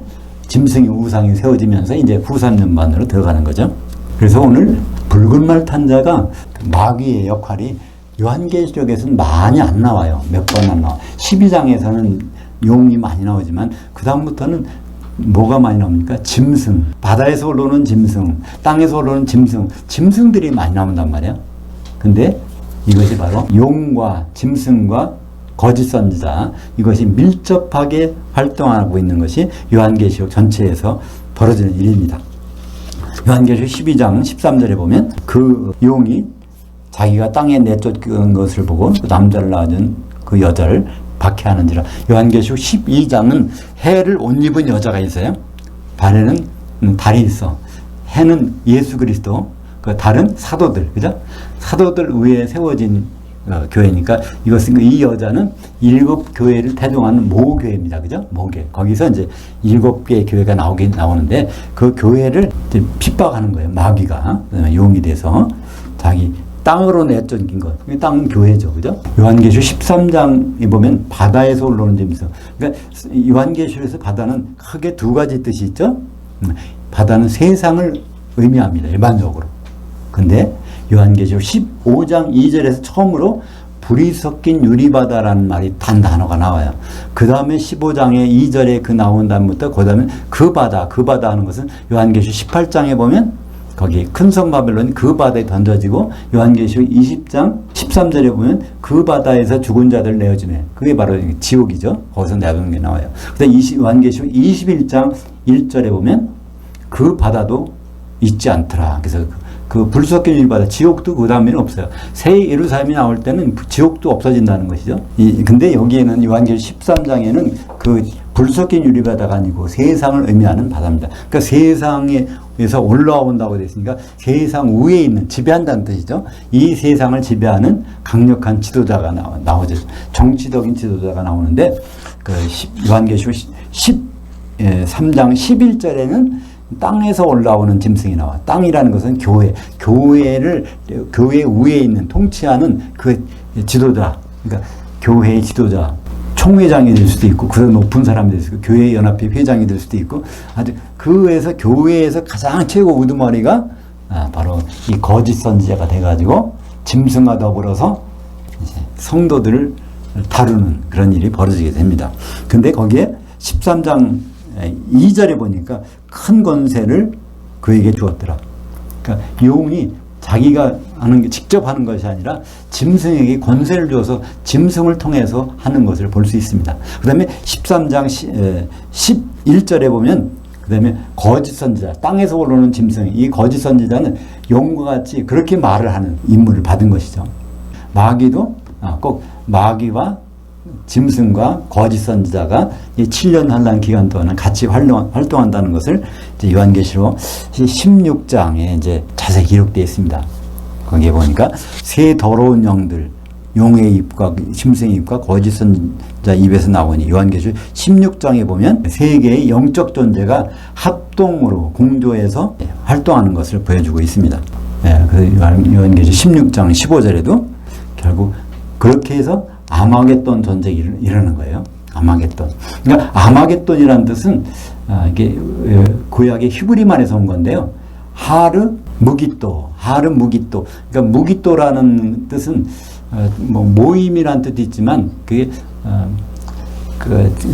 짐승이 우상이 세워지면서 이제 후 3년반으로 들어가는 거죠. 그래서 오늘 붉은 말 탄 자가 마귀의 역할이 요한계시록에서는 많이 안 나와요. 몇 번 안 나와. 12장에서는 용이 많이 나오지만 그 다음부터는 뭐가 많이 나옵니까? 짐승. 바다에서 올라오는 짐승, 땅에서 올라오는 짐승, 짐승들이 많이 나온단 말이에요. 근데 이것이 바로 용과 짐승과 거짓 선지자, 이것이 밀접하게 활동하고 있는 것이 요한계시록 전체에서 벌어지는 일입니다. 요한계시록 12장 13절에 보면 그 용이 자기가 땅에 내쫓은 것을 보고 그 남자를 낳은 그 여자를 박해하는지라. 요한계시록 12장은 해를 옷 입은 여자가 있어요. 발에는 달이 있어. 해는 예수 그리스도, 그 달은 사도들, 그죠? 사도들 위에 세워진 교회니까 이것은 이 여자는 7교회를 태동하는 모교회입니다. 그죠? 모교회. 거기서 이제 7개의 교회가 나오는데 그 교회를 핍박하는 거예요. 마귀가 용이 돼서 자기 땅으로 내쫓긴 것. 땅은 교회죠. 그죠? 요한계시록 13장에 보면 바다에서 올라오는 짐승. 그러니까 요한계시록에서 바다는 크게 2가지 뜻이 있죠. 바다는 세상을 의미합니다. 일반적으로. 근데 요한계시록 15장 2절에서 처음으로 불이 섞인 유리바다라는 말이 단어가 나와요. 그 다음에 15장의 2절에 그 나온 다음부터 그 다음에 그 바다 하는 것은 요한계시록 18장에 보면 거기 큰 성 바벨론이 그 바다에 던져지고 요한계시록 20장 13절에 보면 그 바다에서 죽은 자들 내어주네. 그게 바로 지옥이죠. 거기서 내어주는 게 나와요. 그다음 요한계시록 21장 1절에 보면 그 바다도 있지 않더라. 그래서 그 불 섞인 유리바다, 지옥도 그 다음에는 없어요. 새 예루살렘이 나올 때는 지옥도 없어진다는 것이죠. 근데 여기에는 요한계시록 13장에는 그 불 섞인 유리바다가 아니고 세상을 의미하는 바다입니다. 그러니까 세상에서 올라온다고 됐으니까 세상 위에 있는, 지배한다는 뜻이죠. 이 세상을 지배하는 강력한 지도자가 나오죠. 정치적인 지도자가 나오는데, 그 요한계시록 13장 11절에는 땅에서 올라오는 짐승이 나와. 땅이라는 것은 교회 위에 있는 통치하는 그 지도자, 그러니까 교회의 지도자, 총회장이 될 수도 있고, 그 높은 사람이 될 수도 있고, 교회 연합회 회장이 될 수도 있고, 아주 그에서 교회에서 가장 최고 우두머리가 바로 이 거짓 선지자가 돼가지고 짐승과 더불어서 이제 성도들을 다루는 그런 일이 벌어지게 됩니다. 근데 거기에 13장 2절에 보니까 큰 권세를 그에게 주었더라. 그러니까 용이 자기가 하는 게 직접 하는 것이 아니라 짐승에게 권세를 주어서 짐승을 통해서 하는 것을 볼 수 있습니다. 그 다음에 13장 11절에 보면 그 다음에 거짓 선지자, 땅에서 올라오는 짐승, 이 거짓 선지자는 용과 같이 그렇게 말을 하는 임무를 받은 것이죠. 마귀도 꼭 마귀와 짐승과 거짓 선지자가 이 7년 환란 기간 동안 같이 활동한다는 것을 이제 요한계시록 16장에 이제 자세히 기록되어 있습니다. 거기에 보니까 새 더러운 영들, 용의 입과 짐승의 입과 거짓 선지자 입에서 나오니 요한계시록 16장에 보면 세 개의 영적 존재가 합동으로 공조해서 활동하는 것을 보여주고 있습니다. 그 요한계시록 16장 15절에도 결국 그렇게 해서 아마겟돈 전쟁이 일어나는 거예요. 아마겟돈. 그러니까 아마겟돈이라는 뜻은 이게 구약의 히브리말에서 온 건데요. 하르 무기또. 그러니까 무기또라는 뜻은 뭐 모임이라는 뜻도 있지만 그게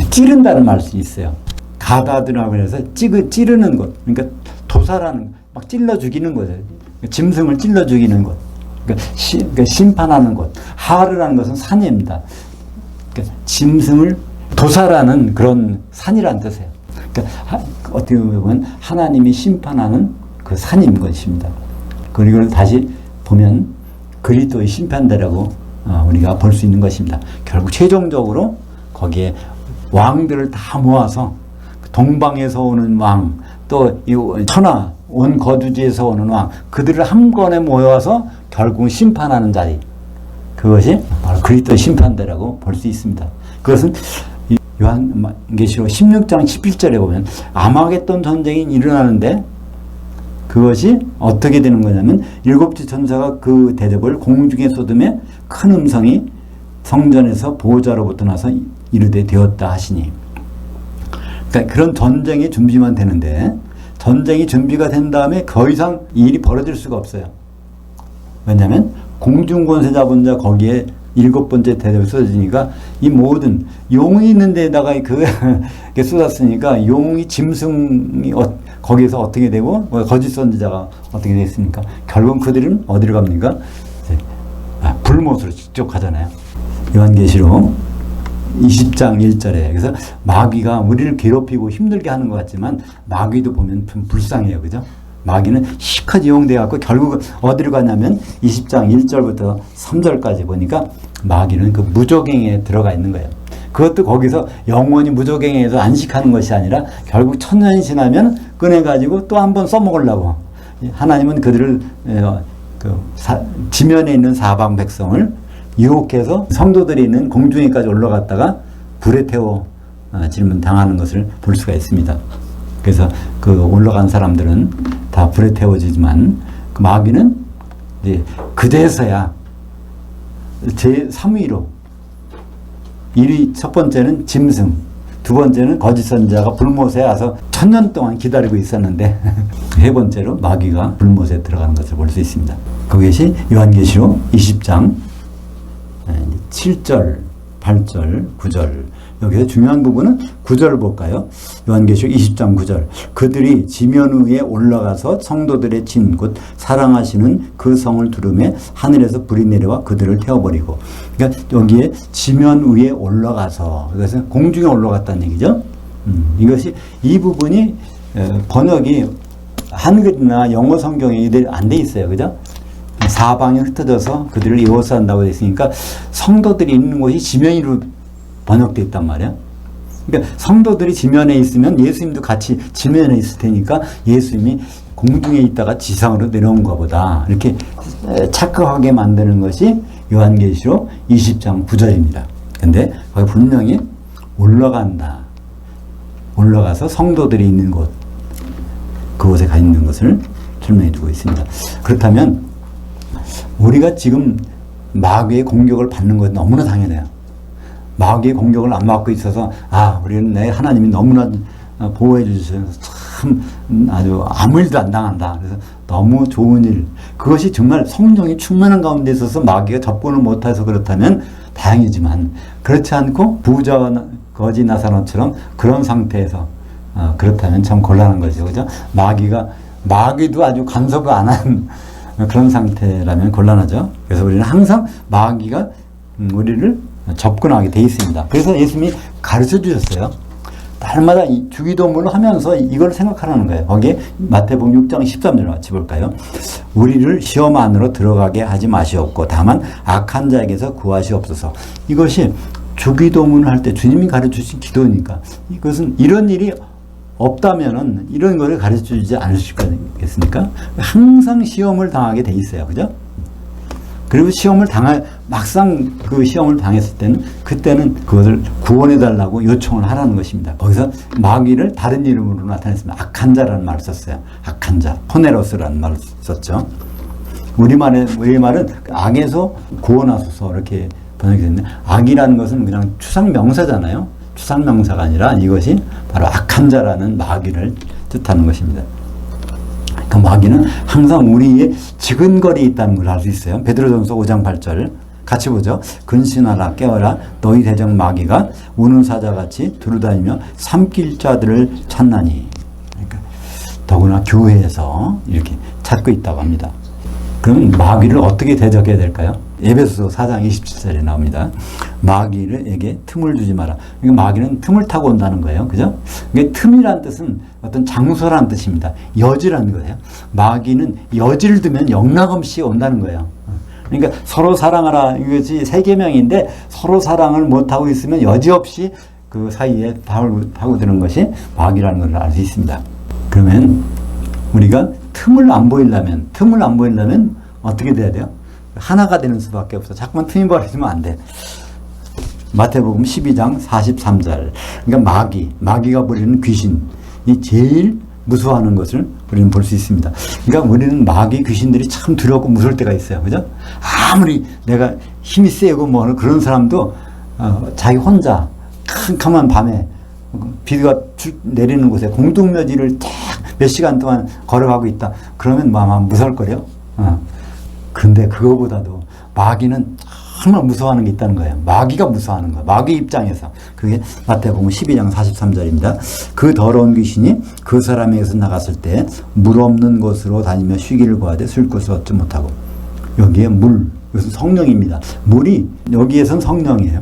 찌른다는 말일 수 있어요. 가다드라고 해서 찌르는 것. 그러니까 도살하는, 막 찔러 죽이는 거죠. 짐승을 찔러 죽이는 것. 그러니까 심판하는 것. 하르라는 것은 산입니다. 그러니까 짐승을 도살하는 그런 산이라는 뜻이에요. 그러니까 어떻게 보면 하나님이 심판하는 그 산인 것입니다. 그리고 다시 보면 그리스도의 심판대라고 우리가 볼 수 있는 것입니다. 결국 최종적으로 거기에 왕들을 다 모아서 동방에서 오는 왕, 또 이 천하 온 거주지에서 오는 왕, 그들을 한 번에 모여서 결국 심판하는 자리, 그것이 바로 그리스도의 심판대라고 볼 수 있습니다. 그것은 요한계시록 16장 11절에 보면 아마겟돈 전쟁이 일어나는데 그것이 어떻게 되는 거냐면 일곱째 천사가 그 대접을 공중에 쏟음에 큰 음성이 성전에서 보호자로부터 나서 이르되 되었다 하시니, 그러니까 그런 전쟁의 준비만 되는데 전쟁이 준비가 된 다음에 더 이상 이 일이 벌어질 수가 없어요. 왜냐하면 공중권세 잡은 자 거기에 7번째 대접이 쏟아지니까 이 모든 용이 있는 데다가 그게 쏟았으니까 용이 짐승이 거기에서 어떻게 되고 거짓 선지자가 어떻게 됐습니까? 결국 그들은 어디로 갑니까? 불못으로 직접 가잖아요. 요한계시록 20장 1절에. 그래서 마귀가 우리를 괴롭히고 힘들게 하는 것 같지만 마귀도 보면 좀 불쌍해요. 그죠? 마귀는 시커 이용되어갖고 결국 어디로 가냐면 20장 1절부터 3절까지 보니까 마귀는 그 무저갱에 들어가 있는 거예요. 그것도 거기서 영원히 무저갱에서 안식하는 것이 아니라 결국 1000년이 지나면 꺼내가지고 또 한 번 써먹으려고. 하나님은 그들을 지면에 있는 사방 백성을 유혹해서 성도들이 있는 공중에까지 올라갔다가 불에 태워 질문 당하는 것을 볼 수가 있습니다. 그래서 그 올라간 사람들은 다 불에 태워지지만 그 마귀는 이제 그제서야 제3위로 1위, 첫 번째는 짐승, 두 번째는 거짓 선지자가 불못에 와서 1000년 동안 기다리고 있었는데 세 번째로 마귀가 불못에 들어가는 것을 볼 수 있습니다. 그것이 요한계시록 20장 7절, 8절, 9절. 여기서 중요한 부분은 9절을 볼까요? 요한계시록 20장 9절. 그들이 지면 위에 올라가서 성도들의 진 곧 사랑하시는 그 성을 두르매 하늘에서 불이 내려와 그들을 태워버리고. 그러니까 여기에 지면 위에 올라가서, 그래서 공중에 올라갔다는 얘기죠. 이것이 이 부분이 번역이 한글이나 영어 성경에 이대로 안 돼 있어요. 그죠? 사방에 흩어져서 그들을 에워싼다고 되어 있으니까 성도들이 있는 곳이 지면 위로 번역되어 있단 말이야. 그러니까 성도들이 지면에 있으면 예수님도 같이 지면에 있을 테니까 예수님이 공중에 있다가 지상으로 내려온가 보다. 이렇게 착각하게 만드는 것이 요한계시록 20장 9절입니다. 근데 거기 분명히 올라간다. 올라가서 성도들이 있는 곳, 그곳에 가 있는 것을 설명해 주고 있습니다. 그렇다면 우리가 지금 마귀의 공격을 받는 것은 너무나 당연해요. 마귀의 공격을 안 받고 있어서 우리는 내 하나님이 너무나 보호해 주셔서 참 아주 아무 일도 안 당한다. 그래서 너무 좋은 일. 그것이 정말 성령이 충만한 가운데 있어서 마귀가 접근을 못해서 그렇다면 다행이지만 그렇지 않고 부자와 거지 나사로처럼 그런 상태에서 그렇다면 참 곤란한 거죠. 그죠? 마귀도 아주 간섭을 안 한 그런 상태라면 곤란하죠. 그래서 우리는 항상 마귀가 우리를 접근하게 돼 있습니다. 그래서 예수님이 가르쳐 주셨어요. 날마다 주기도문을 하면서 이걸 생각하라는 거예요. 거기에 마태복음 6장 13절 같이 볼까요? 우리를 시험 안으로 들어가게 하지 마시옵고 다만 악한 자에게서 구하시옵소서. 이것이 주기도문을 할 때 주님이 가르쳐 주신 기도니까 이것은 이런 일이 없다면은 이런 거를 가르쳐 주지 않으실 거겠습니까? 항상 시험을 당하게 돼 있어요. 그죠? 그리고 막상 그 시험을 당했을 때는, 그때는 그것을 구원해달라고 요청을 하라는 것입니다. 거기서 마귀를 다른 이름으로 나타냈습니다. 악한 자라는 말을 썼어요. 악한 자. 포네로스라는 말을 썼죠. 우리말은 악에서 구원하소서 이렇게 번역이 됐는데, 악이라는 것은 그냥 추상명사잖아요. 추상명사가 아니라 이것이 바로 악한 자라는 마귀를 뜻하는 것입니다. 그 마귀는 항상 우리의 지근거리에 있다는 걸 알 수 있어요. 베드로전서 5장 8절 같이 보죠. 근신하라 깨어라 너희 대적 마귀가 우는 사자같이 두루다니며 삼킬 자들을 찾나니. 그러니까 더구나 교회에서 이렇게 찾고 있다고 합니다. 그럼 마귀를 어떻게 대적해야 될까요? 에베소서 4장 27절에 나옵니다. 마귀에게 틈을 주지 마라. 그러니까 마귀는 틈을 타고 온다는 거예요. 그죠? 그러니까 틈이란 뜻은 어떤 장소라는 뜻입니다. 여지라는 거예요. 마귀는 여지를 두면 영락없이 온다는 거예요. 그러니까 서로 사랑하라. 이것이 세계명인데 서로 사랑을 못하고 있으면 여지없이 그 사이에 파고드는 것이 마귀라는 걸 알 수 있습니다. 그러면 우리가 틈을 안 보이려면 어떻게 돼야 돼요? 하나가 되는 수밖에 없어. 자꾸만 틈이 벌어지면 안 돼. 마태복음 12장 43절. 그러니까 마귀가 부리는 귀신이 제일 무서워하는 것을 우리는 볼 수 있습니다. 그러니까 우리는 마귀 귀신들이 참 두렵고 무서울 때가 있어요. 그죠? 아무리 내가 힘이 세고 뭐 그런 사람도 자기 혼자 캄캄한 밤에 비가 내리는 곳에 공동묘지를 쫙 몇 시간 동안 걸어가고 있다. 그러면 무서울 거래요. 근데 그거보다도 마귀는 정말 무서워하는 게 있다는 거예요. 마귀가 무서워하는 거예요. 마귀 입장에서. 그게 마태복음 12장 43절입니다. 그 더러운 귀신이 그 사람에게서 나갔을 때 물 없는 곳으로 다니며 쉬기를 구하되 쉴 곳을 얻지 못하고. 여기에 이것은 성령입니다. 물이 여기에선 성령이에요.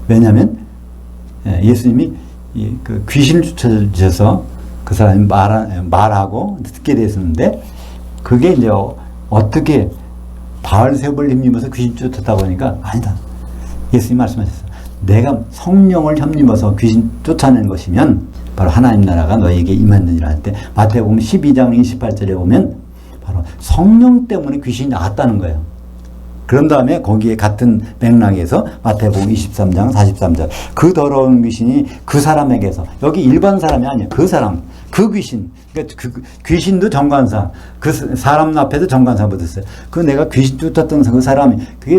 왜냐하면 예수님이 그 귀신을 쫓아주셔서 그 사람이 말하고 듣게 됐었는데, 그게 이제 어떻게 바알세불을 힘입어서 귀신 쫓았다 보니까 아니다. 예수님이 말씀하셨어요. 내가 성령을 힘입어서 귀신 쫓아낸 것이면 바로 하나님 나라가 너에게 임했느니라 할 때 마태복음 12장 28절에 보면 바로 성령 때문에 귀신이 나갔다는 거예요. 그런 다음에 거기에 같은 맥락에서 마태복음 23장 43절 그 더러운 귀신이 그 사람에게서, 여기 일반 사람이 아니에요. 그 사람, 그 귀신, 그러니까 그 귀신도 정관사, 그 사람 앞에도 정관사 붙었어요. 그 내가 귀신 쫓았던 그 사람이 그게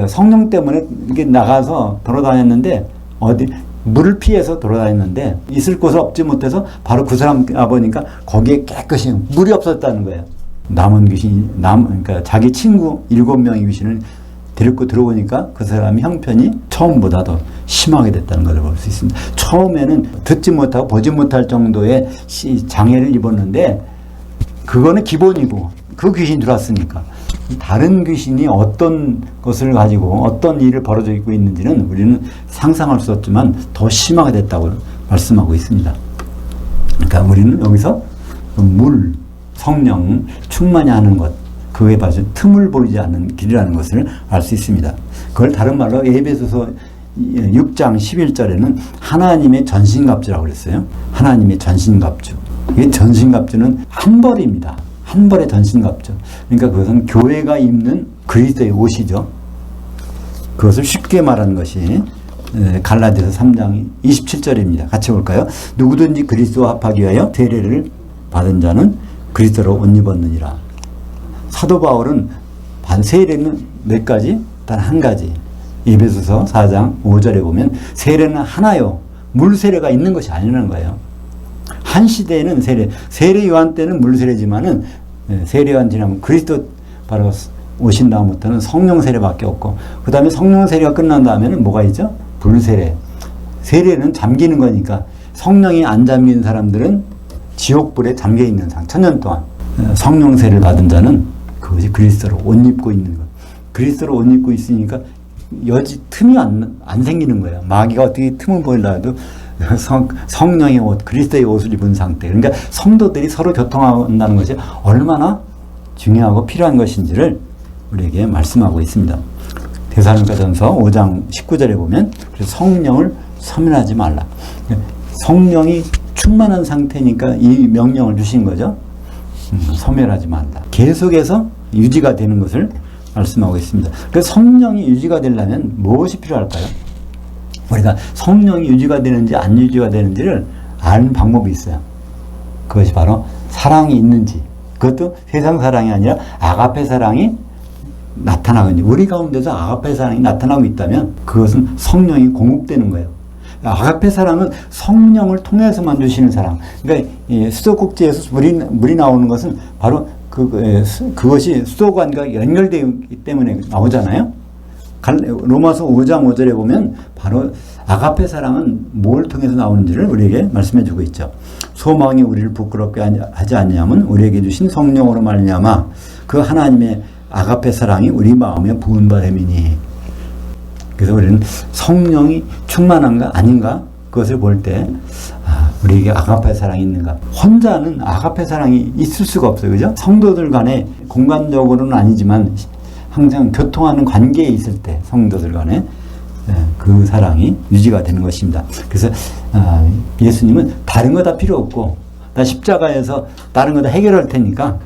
성령 때문에 이렇게 나가서 돌아다녔는데, 물을 피해서 돌아다녔는데 있을 곳을 얻지 못해서 바로 그 사람 가보니까 거기에 깨끗이 물이 없었다는 거예요. 남은 귀신이 그러니까 자기 친구 7명의 귀신을 데리고 들어오니까 그 사람의 형편이 처음보다 더 심하게 됐다는 것을 볼 수 있습니다. 처음에는 듣지 못하고 보지 못할 정도의 장애를 입었는데 그거는 기본이고 그 귀신이 들어왔으니까 다른 귀신이 어떤 것을 가지고 어떤 일을 벌어져 있고 있는지는 우리는 상상할 수 없지만 더 심하게 됐다고 말씀하고 있습니다. 그러니까 우리는 여기서 물, 성령 충만히 하는 것, 그에 봐서 틈을 보이지 않는 길이라는 것을 알 수 있습니다. 그걸 다른 말로 에베소서 6장 11절에는 하나님의 전신갑주라고 그랬어요. 하나님의 전신갑주. 이 전신갑주는 한 벌입니다. 한 벌의 전신갑주. 그러니까 그것은 교회가 입는 그리스도의 옷이죠. 그것을 쉽게 말하는 것이 갈라디아서 3장 27절입니다. 같이 볼까요? 누구든지 그리스도와 합하기 위하여 세례를 받은 자는 그리스도로 옷 입었느니라. 사도 바울은 세례는 몇 가지? 단 한 가지. 에베소서 4장 5절에 보면 세례는 하나요. 물 세례가 있는 것이 아니라는 거예요. 한 시대에는 세례 요한 때는 물 세례지만은 세례 요한 지나면 그리스도 바로 오신 다음부터는 성령 세례밖에 없고 그 다음에 성령 세례가 끝난 다음에는 뭐가 있죠? 불 세례. 세례는 잠기는 거니까 성령이 안 잠긴 사람들은 지옥불에 잠겨 있는 상. 천년 동안 성령 세례를 받은 자는 그것이 그리스도로 옷 입고 있는 것. 그리스도로 옷 입고 있으니까 여지 틈이 안 생기는 거예요. 마귀가 어떻게 틈을 보이려 해도 성령의 옷, 그리스도의 옷을 입은 상태. 그러니까 성도들이 서로 교통한다는 것이 얼마나 중요하고 필요한 것인지를 우리에게 말씀하고 있습니다. 데살로니가전서 5장 19절에 보면 그래서 성령을 섬멸하지 말라. 성령이 충만한 상태니까 이 명령을 주신 거죠. 섬멸하지 말라. 계속해서 유지가 되는 것을 말씀하고 있습니다. 그래서 성령이 유지가 되려면 무엇이 필요할까요? 우리가 성령이 유지가 되는지 안 유지가 되는지를 아는 방법이 있어요. 그것이 바로 사랑이 있는지, 그것도 세상 사랑이 아니라 아가페 사랑이 나타나고 있는지, 우리 가운데서 아가페 사랑이 나타나고 있다면 그것은 성령이 공급되는 거예요. 아가페 사랑은 성령을 통해서만 주시는 사랑. 그러니까 수도꼭지에서 물이 나오는 것은 바로 그것이 수도관과 연결되기 때문에 나오잖아요. 로마서 5장 5절에 보면 바로 아가페 사랑은 뭘 통해서 나오는지를 우리에게 말씀해 주고 있죠. 소망이 우리를 부끄럽게 하지 않냐면 우리에게 주신 성령으로 말미암아 그 하나님의 아가페 사랑이 우리 마음에 부은 바 됨이니. 그래서 우리는 성령이 충만한가 아닌가 그것을 볼 때 우리에게 아가페 사랑이 있는가. 혼자는 아가페 사랑이 있을 수가 없어요. 그죠? 성도들 간에 공간적으로는 아니지만 항상 교통하는 관계에 있을 때 성도들 간에 그 사랑이 유지가 되는 것입니다. 그래서 예수님은 다른 거 다 필요 없고 나 십자가에서 다른 거 다 해결할 테니까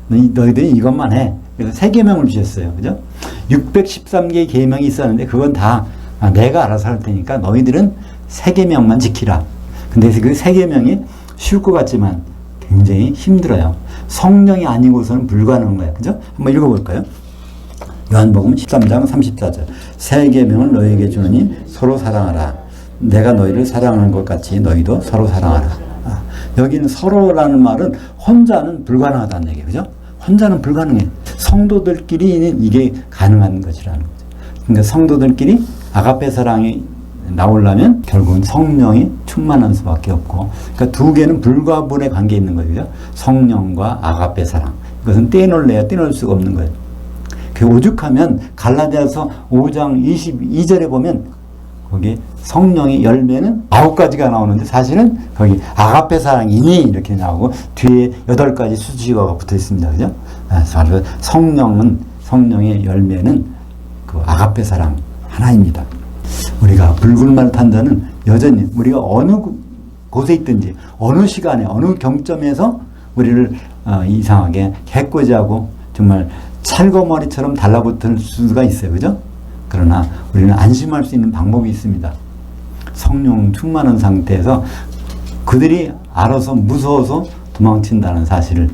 너희들이 이것만 해. 그래서 세 계명을 주셨어요. 그죠? 613개의 계명이 있었는데 그건 다 내가 알아서 할 테니까 너희들은 세 계명만 지키라. 근데 그 세 계명이 쉬울 것 같지만 굉장히 힘들어요. 성령이 아니고서는 불가능한 거예요. 그죠? 한번 읽어볼까요? 요한복음 13장 34절. 새 계명을 너희에게 주노니 서로 사랑하라. 내가 너희를 사랑하는 것 같이 너희도 서로 사랑하라. 여기는 서로라는 말은 혼자는 불가능하다는 얘기예요. 그죠? 혼자는 불가능해. 성도들끼리는 이게 가능한 것이라는 거죠. 그러니까 성도들끼리 아가페 사랑이 나오려면 결국은 성령이 충만한 수밖에 없고, 그러니까 두 개는 불과 불의 관계에 있는 거죠. 성령과 아가페 사랑. 이것은 떼놓을래야 떼놓을 수가 없는 거예요. 그 오죽하면 갈라디아서 5장 22절에 보면 거기 성령의 열매는 9가지가 나오는데 사실은 거기 아가페 사랑이니 이렇게 나오고 뒤에 8가지 수식어가 붙어 있습니다. 그죠? 바로 성령의 열매는 그 아가페 사랑 하나입니다. 우리가 붉은 탄 자는 여전히 우리가 어느 곳에 있든지 어느 시간에 어느 경점에서 우리를 이상하게 해코지하고 정말 찰거머리처럼 달라붙을 수가 있어요. 그죠? 그러나 우리는 안심할 수 있는 방법이 있습니다. 성령 충만한 상태에서 그들이 알아서 무서워서 도망친다는 사실을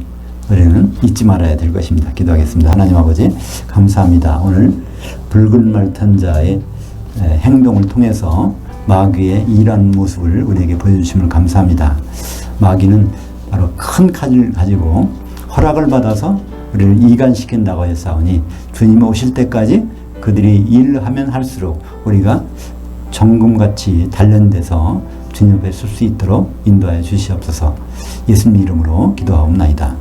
우리는 잊지 말아야 될 것입니다. 기도하겠습니다. 하나님 아버지 감사합니다. 오늘 붉은 말 탄 자의 행동을 통해서 마귀의 일하는 모습을 우리에게 보여주심을 감사합니다. 마귀는 바로 큰 칼을 가지고 허락을 받아서 우리를 이간시킨다고 했사오니 주님 오실 때까지 그들이 일하면 할수록 우리가 정금같이 단련돼서 주님 앞에 설 수 있도록 인도하여 주시옵소서. 예수님 이름으로 기도하옵나이다.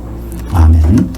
아멘.